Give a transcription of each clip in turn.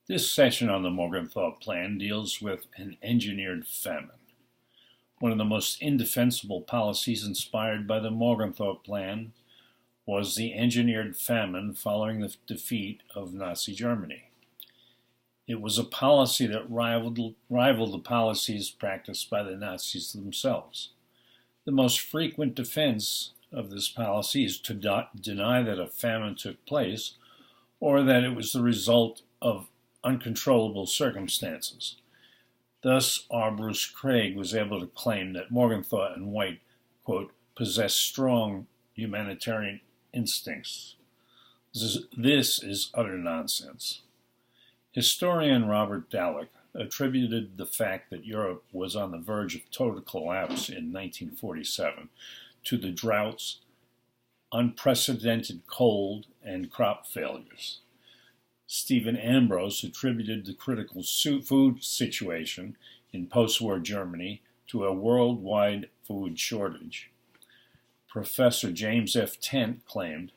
This session on the Morgenthau Plan deals with an engineered famine. One of the most indefensible policies inspired by the Morgenthau Plan was the engineered famine following the defeat of Nazi Germany. It was a policy that rivaled the policies practiced by the Nazis themselves. The most frequent defense of this policy is to deny that a famine took place or that it was the result of uncontrollable circumstances. Thus, R. Bruce Craig was able to claim that Morgenthau and White, quote, possessed strong humanitarian instincts. This is utter nonsense. Historian Robert Dallek attributed the fact that Europe was on the verge of total collapse in 1947 to the droughts, unprecedented cold, and crop failures. Stephen Ambrose attributed the critical food situation in post-war Germany to a worldwide food shortage. Professor James F. Tent claimed,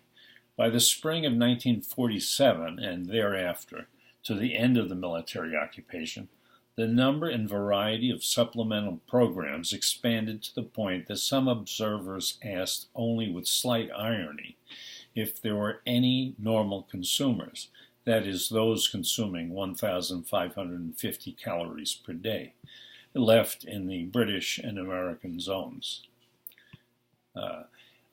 by the spring of 1947 and thereafter, to the end of the military occupation, the number and variety of supplemental programs expanded to the point that some observers asked only with slight irony if there were any normal consumers, that is, those consuming 1,550 calories per day, left in the British and American zones.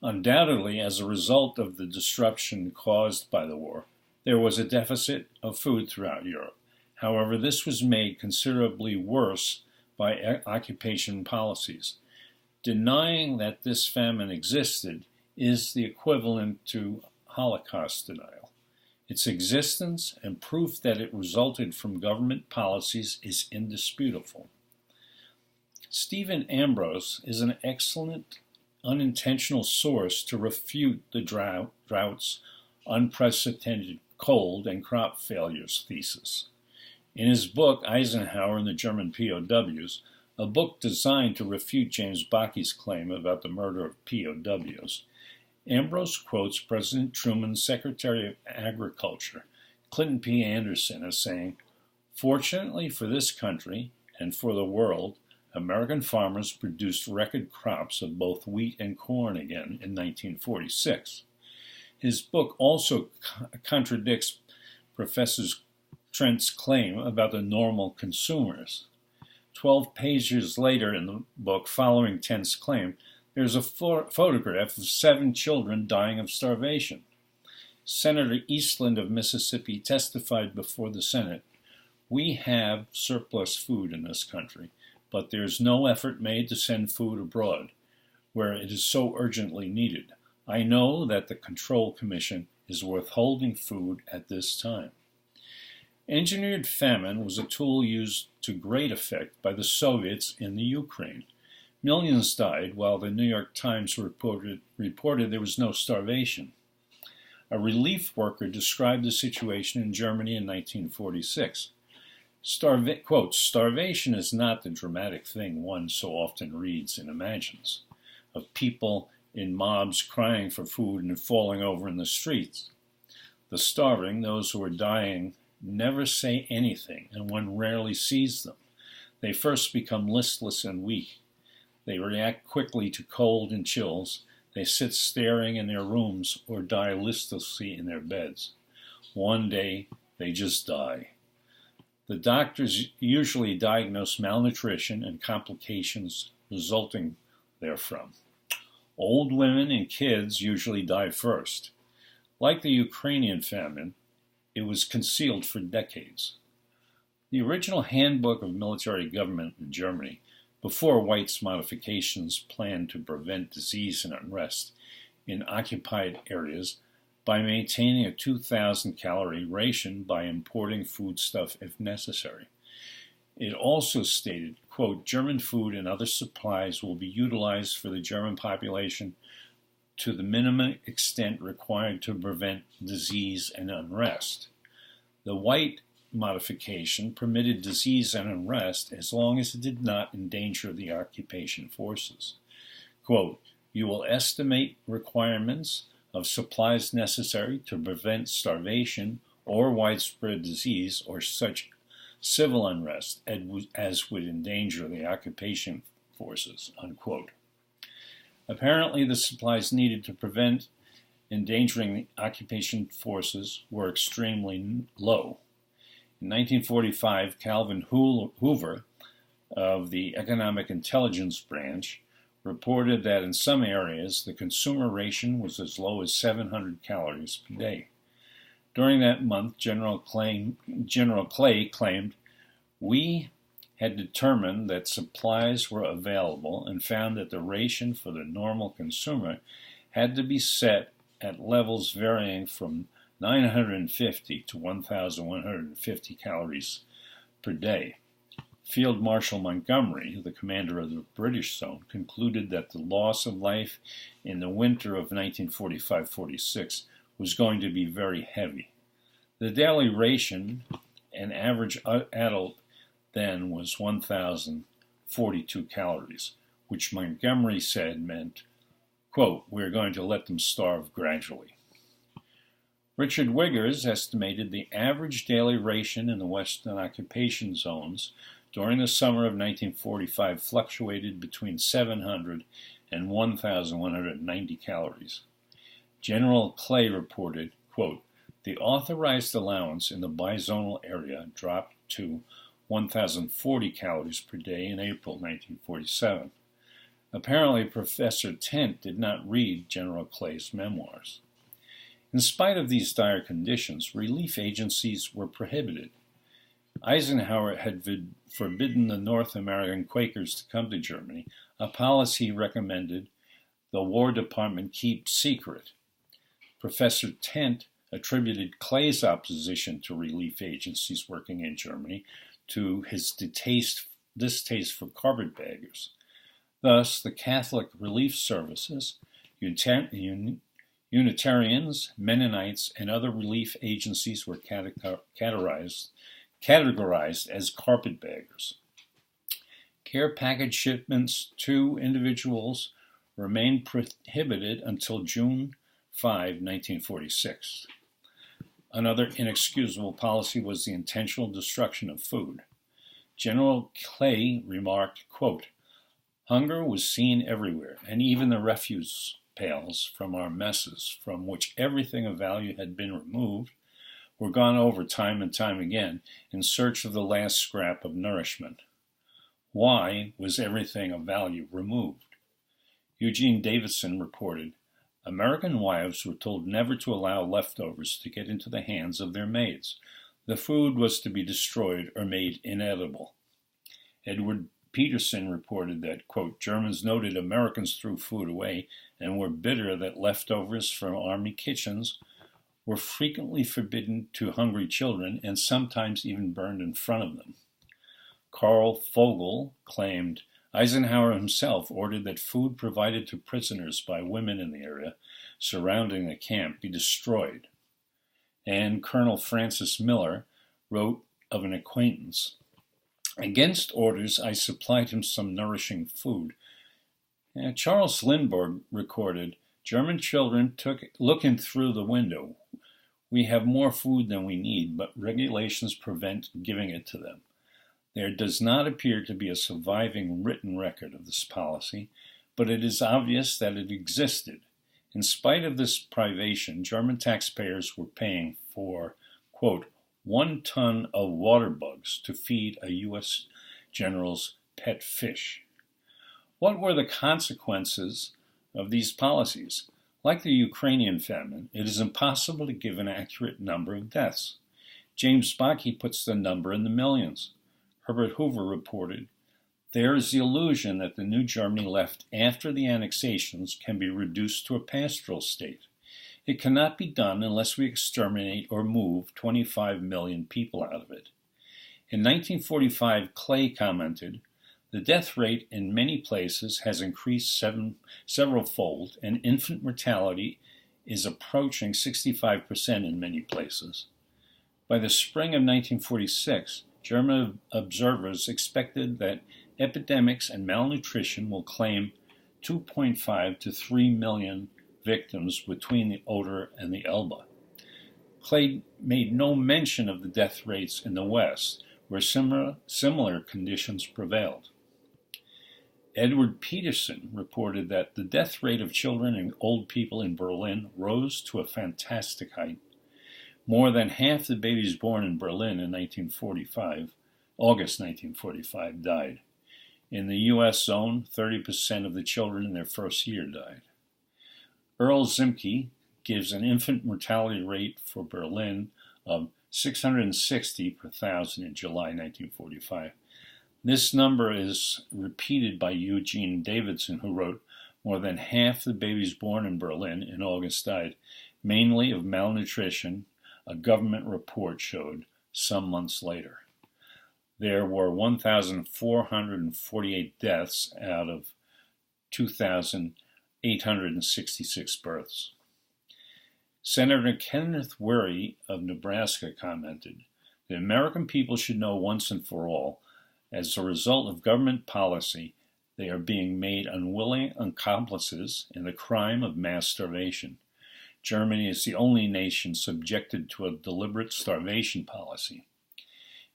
Undoubtedly, as a result of the disruption caused by the war, there was a deficit of food throughout Europe. However, this was made considerably worse by occupation policies. Denying that this famine existed is the equivalent to Holocaust denial. Its existence and proof that it resulted from government policies is indisputable. Stephen Ambrose is an excellent unintentional source to refute the droughts, unprecedented cold, and crop failures thesis. In his book, Eisenhower and the German POWs, a book designed to refute James Baki's claim about the murder of POWs, Ambrose quotes President Truman's Secretary of Agriculture, Clinton P. Anderson, as saying, "Fortunately for this country and for the world, American farmers produced record crops of both wheat and corn again in 1946. His book also contradicts Professor Trent's claim about the normal consumers. 12 pages later in the book, following Trent's claim, there's a photograph of 7 children dying of starvation. Senator Eastland of Mississippi testified before the Senate, "We have surplus food in this country, but there's no effort made to send food abroad, where it is so urgently needed. I know that the Control Commission is withholding food at this time." Engineered famine was a tool used to great effect by the Soviets in the Ukraine. Millions died, while the New York Times reported there was no starvation. A relief worker described the situation in Germany in 1946. Quote, "Starvation is not the dramatic thing one so often reads and imagines, of people in mobs crying for food and falling over in the streets. The starving, those who are dying, never say anything, and one rarely sees them. They first become listless and weak. They react quickly to cold and chills. They sit staring in their rooms or die listlessly in their beds. One day, they just die. The doctors usually diagnose malnutrition and complications resulting therefrom. Old women and kids usually die first. Like the Ukrainian famine, it was concealed for decades." The original Handbook of Military Government in Germany, before White's modifications, planned to prevent disease and unrest in occupied areas by maintaining a 2,000-calorie ration by importing foodstuff if necessary. It also stated, quote, "German food and other supplies will be utilized for the German population to the minimum extent required to prevent disease and unrest." The White modification permitted disease and unrest as long as it did not endanger the occupation forces. Quote, "You will estimate requirements of supplies necessary to prevent starvation or widespread disease or such civil unrest as would endanger the occupation forces, unquote. Apparently, the supplies needed to prevent endangering the occupation forces were extremely low. In 1945, Calvin Hoover of the Economic Intelligence Branch reported that in some areas the consumer ration was as low as 700 calories per day. During that month, General Clay claimed, "We had determined that supplies were available and found that the ration for the normal consumer had to be set at levels varying from 950 to 1,150 calories per day." Field Marshal Montgomery, the commander of the British zone, concluded that the loss of life in the winter of 1945-46 was going to be very heavy. The daily ration, an average adult then, was 1,042 calories, which Montgomery said meant, quote, "We're going to let them starve gradually." Richard Wiggers estimated the average daily ration in the Western occupation zones during the summer of 1945 fluctuated between 700 and 1,190 calories. General Clay reported, quote, "The authorized allowance in the bizonal area dropped to 1,040 calories per day in April 1947. Apparently, Professor Tent did not read General Clay's memoirs. In spite of these dire conditions, relief agencies were prohibited. Eisenhower had forbidden the North American Quakers to come to Germany, a policy recommended the War Department keep secret. Professor Tent attributed Clay's opposition to relief agencies working in Germany to his distaste for carpetbaggers. Thus, the Catholic Relief Services, Unitarians, Mennonites, and other relief agencies were categorized as carpetbaggers. Care package shipments to individuals remained prohibited until June 5, 1946. Another inexcusable policy was the intentional destruction of food. General Clay remarked, quote, "Hunger was seen everywhere, and even the refuse pails from our messes, from which everything of value had been removed, were gone over time and time again in search of the last scrap of nourishment. Why was everything of value removed?" Eugene Davidson reported, "American wives were told never to allow leftovers to get into the hands of their maids. The food was to be destroyed or made inedible." Edward Peterson reported that, quote, "Germans noted Americans threw food away and were bitter that leftovers from army kitchens were frequently forbidden to hungry children and sometimes even burned in front of them." Carl Vogel claimed Eisenhower himself ordered that food provided to prisoners by women in the area surrounding the camp be destroyed. And Colonel Francis Miller wrote of an acquaintance, "Against orders, I supplied him some nourishing food." Charles Lindbergh recorded, "German children took looking through the window. We have more food than we need, but regulations prevent giving it to them." There does not appear to be a surviving written record of this policy, but it is obvious that it existed. In spite of this privation, German taxpayers were paying for, quote, 1 ton of water bugs to feed a U.S. general's pet fish. What were the consequences of these policies? Like the Ukrainian famine, it is impossible to give an accurate number of deaths. James Bakke puts the number in the millions. Herbert Hoover reported, "There is the illusion that the new Germany left after the annexations can be reduced to a pastoral state. It cannot be done unless we exterminate or move 25 million people out of it." In 1945, Clay commented, "The death rate in many places has increased several-fold, and infant mortality is approaching 65% in many places." By the spring of 1946, German observers expected that epidemics and malnutrition will claim 2.5 to 3 million victims between the Oder and the Elbe. Clay made no mention of the death rates in the West, where similar conditions prevailed. Edward Peterson reported that the death rate of children and old people in Berlin rose to a fantastic height. More than half the babies born in Berlin in August 1945, died. In the U.S. zone, 30% of the children in their first year died. Earl Zimke gives an infant mortality rate for Berlin of 660 per thousand in July 1945. This number is repeated by Eugene Davidson, who wrote, more than half the babies born in Berlin in August died, mainly of malnutrition, a government report showed some months later. There were 1,448 deaths out of 2,866 births. Senator Kenneth Wherry of Nebraska commented, the American people should know once and for all, as a result of government policy, they are being made unwilling accomplices in the crime of mass starvation. Germany is the only nation subjected to a deliberate starvation policy.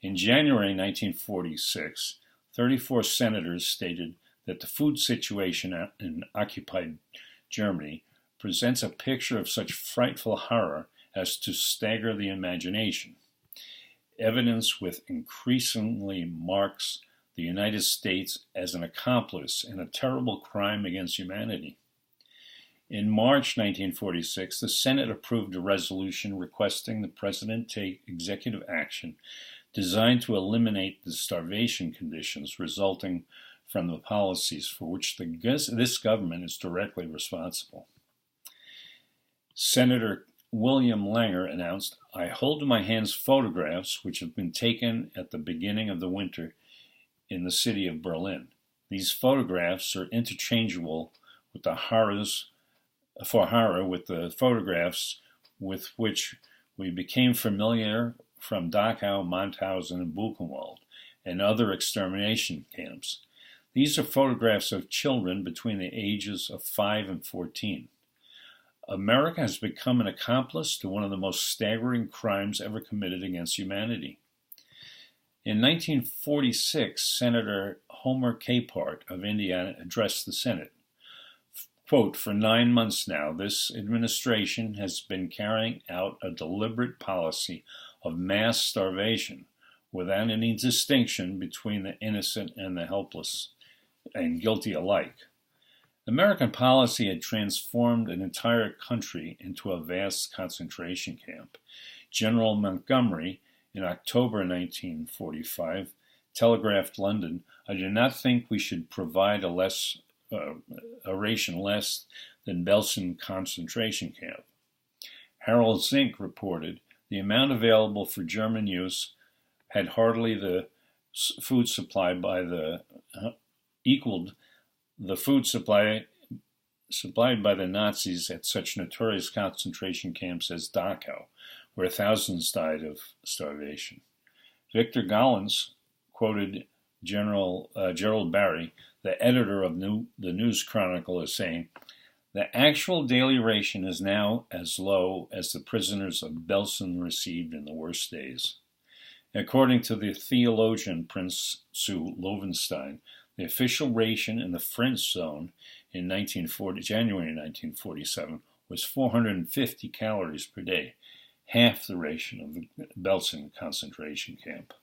In January 1946, 34 senators stated that the food situation in occupied Germany presents a picture of such frightful horror as to stagger the imagination. Evidence with increasingly marks the United States as an accomplice in a terrible crime against humanity. In March 1946, the Senate approved a resolution requesting the President take executive action designed to eliminate the starvation conditions resulting from the policies for which this government is directly responsible. Senator William Langer announced, I hold in my hands photographs which have been taken at the beginning of the winter in the city of Berlin. These photographs are interchangeable with the horror with the photographs with which we became familiar from Dachau, Mauthausen, and Buchenwald, and other extermination camps. These are photographs of children between the ages of 5 and 14. America has become an accomplice to one of the most staggering crimes ever committed against humanity. In 1946, Senator Homer Capehart of Indiana addressed the Senate. Quote, for 9 months now, this administration has been carrying out a deliberate policy of mass starvation without any distinction between the innocent and the helpless and guilty alike. American policy had transformed an entire country into a vast concentration camp. General Montgomery, in October 1945, telegraphed London, I do not think we should provide a ration less than Belsen concentration camp. Harold Zink reported, the amount available for German use had hardly the food supply equaled the food supplied by the Nazis at such notorious concentration camps as Dachau, where thousands died of starvation. Victor Gollins quoted Gerald Barry, the editor of the News Chronicle, as saying, the actual daily ration is now as low as the prisoners of Belsen received in the worst days. According to the theologian Prince Sue Loewenstein, the official ration in the French zone in January 1947 was 450 calories per day, half the ration of the Belsen concentration camp.